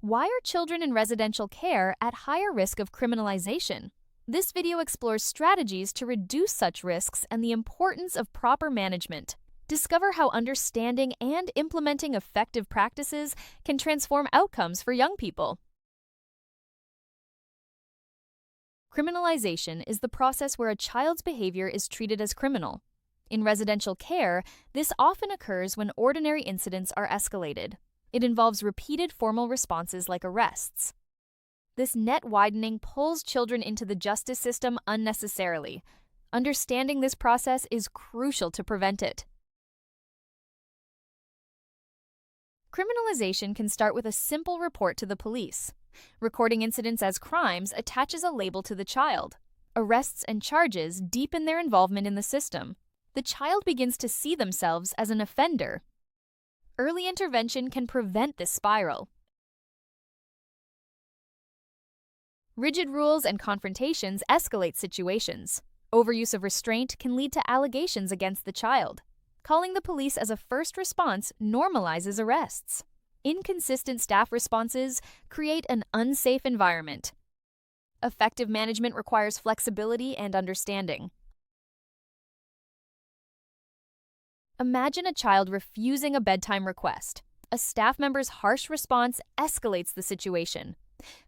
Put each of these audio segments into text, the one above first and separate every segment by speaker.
Speaker 1: Why are children in residential care at higher risk of criminalization? This video explores strategies to reduce such risks and the importance of proper management. Discover how understanding and implementing effective practices can transform outcomes for young people. Criminalization is the process where a child's behavior is treated as criminal. In residential care, this often occurs when ordinary incidents are escalated. It involves repeated formal responses like arrests. This net widening pulls children into the justice system unnecessarily. Understanding this process is crucial to prevent it. Criminalization can start with a simple report to the police. Recording incidents as crimes attaches a label to the child. Arrests and charges deepen their involvement in the system. The child begins to see themselves as an offender. Early intervention can prevent this spiral. Rigid rules and confrontations escalate situations. Overuse of restraint can lead to allegations against the child. Calling the police as a first response normalizes arrests. Inconsistent staff responses create an unsafe environment. Effective management requires flexibility and understanding. Imagine a child refusing a bedtime request. A staff member's harsh response escalates the situation.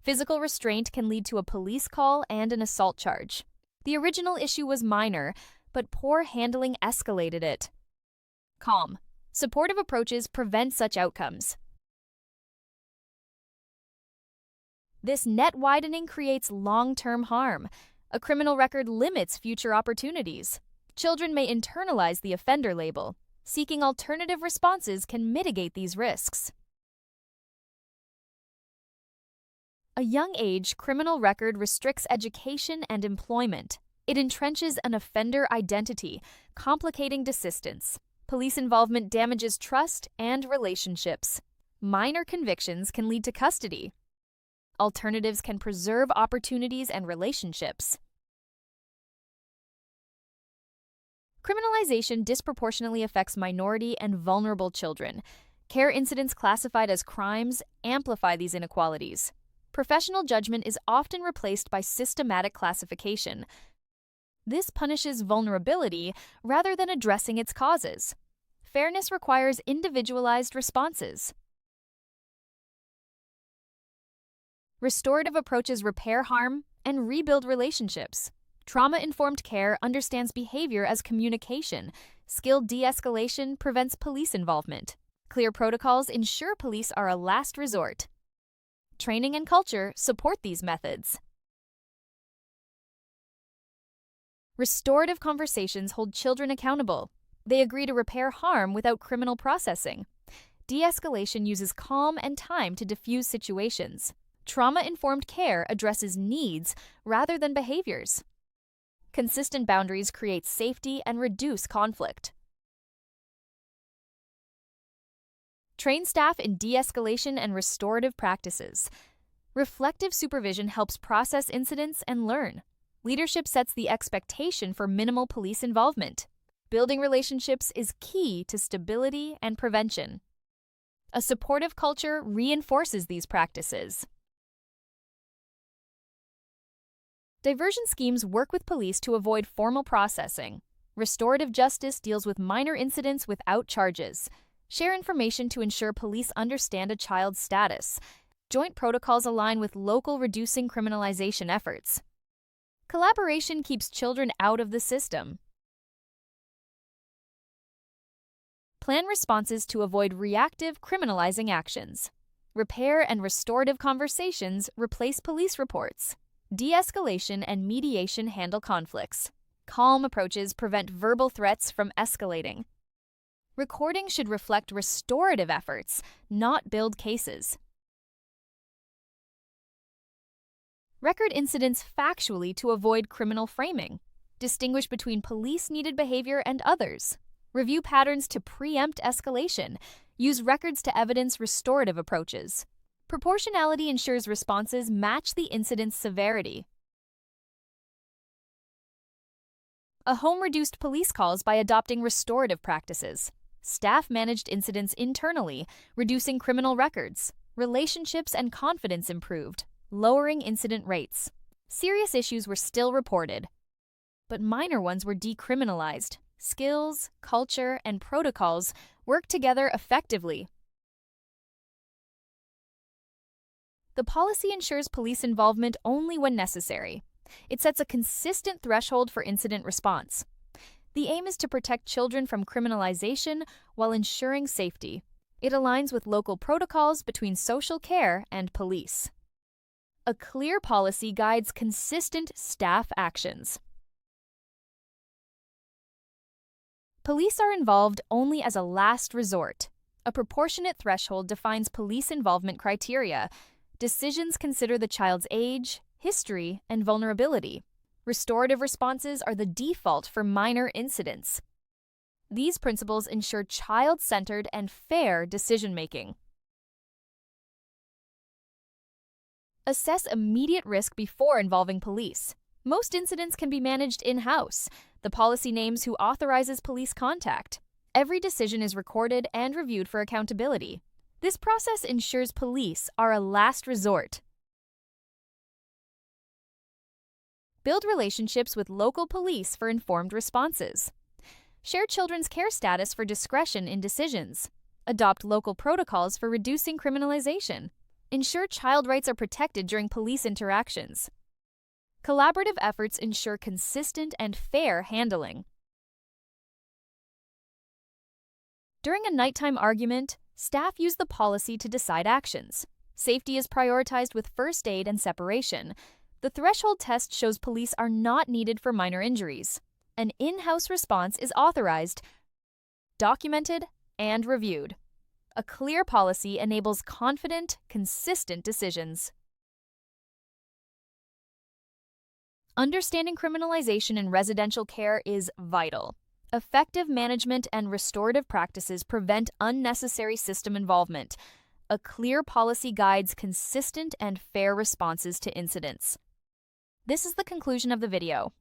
Speaker 1: Physical restraint can lead to a police call and an assault charge. The original issue was minor, but poor handling escalated it. Calm. Supportive approaches prevent such outcomes. This net widening creates long-term harm. A criminal record limits future opportunities. Children may internalize the offender label. Seeking alternative responses can mitigate these risks. A young age criminal record restricts education and employment. It entrenches an offender identity, complicating desistance. Police involvement damages trust and relationships. Minor convictions can lead to custody. Alternatives can preserve opportunities and relationships. Criminalization disproportionately affects minority and vulnerable children. Care incidents classified as crimes amplify these inequalities. Professional judgment is often replaced by systematic classification. This punishes vulnerability rather than addressing its causes. Fairness requires individualized responses. Restorative approaches repair harm and rebuild relationships. Trauma-informed care understands behavior as communication. Skilled de-escalation prevents police involvement. Clear protocols ensure police are a last resort. Training and culture support these methods. Restorative conversations hold children accountable. They agree to repair harm without criminal processing. De-escalation uses calm and time to diffuse situations. Trauma-informed care addresses needs rather than behaviors. Consistent boundaries create safety and reduce conflict. Train staff in de-escalation and restorative practices. Reflective supervision helps process incidents and learn. Leadership sets the expectation for minimal police involvement. Building relationships is key to stability and prevention. A supportive culture reinforces these practices. Diversion schemes work with police to avoid formal processing. Restorative justice deals with minor incidents without charges. Share information to ensure police understand a child's status. Joint protocols align with local reducing criminalization efforts. Collaboration keeps children out of the system. Plan responses to avoid reactive criminalizing actions. Repair and restorative conversations replace police reports. De-escalation and mediation handle conflicts. Calm approaches prevent verbal threats from escalating. Recording should reflect restorative efforts, not build cases. Record incidents factually to avoid criminal framing. Distinguish between police-needed behavior and others. Review patterns to preempt escalation. Use records to evidence restorative approaches. Proportionality ensures responses match the incident's severity. A home reduced police calls by adopting restorative practices. Staff managed incidents internally, reducing criminal records. Relationships and confidence improved, lowering incident rates. Serious issues were still reported, but minor ones were decriminalized. Skills, culture, and protocols worked together effectively. The policy ensures police involvement only when necessary. It sets a consistent threshold for incident response. The aim is to protect children from criminalization while ensuring safety. It aligns with local protocols between social care and police. A clear policy guides consistent staff actions. Police are involved only as a last resort. A proportionate threshold defines police involvement criteria. Decisions consider the child's age, history, and vulnerability. Restorative responses are the default for minor incidents. These principles ensure child-centered and fair decision-making. Assess immediate risk before involving police. Most incidents can be managed in-house. The policy names who authorizes police contact. Every decision is recorded and reviewed for accountability. This process ensures police are a last resort. Build relationships with local police for informed responses. Share children's care status for discretion in decisions. Adopt local protocols for reducing criminalization. Ensure child rights are protected during police interactions. Collaborative efforts ensure consistent and fair handling. During a nighttime argument, staff use the policy to decide actions. Safety is prioritized with first aid and separation. The threshold test shows police are not needed for minor injuries. An in-house response is authorized, documented, and reviewed. A clear policy enables confident, consistent decisions. Understanding criminalization in residential care is vital. Effective management and restorative practices prevent unnecessary system involvement. A clear policy guides consistent and fair responses to incidents. This is the conclusion of the video.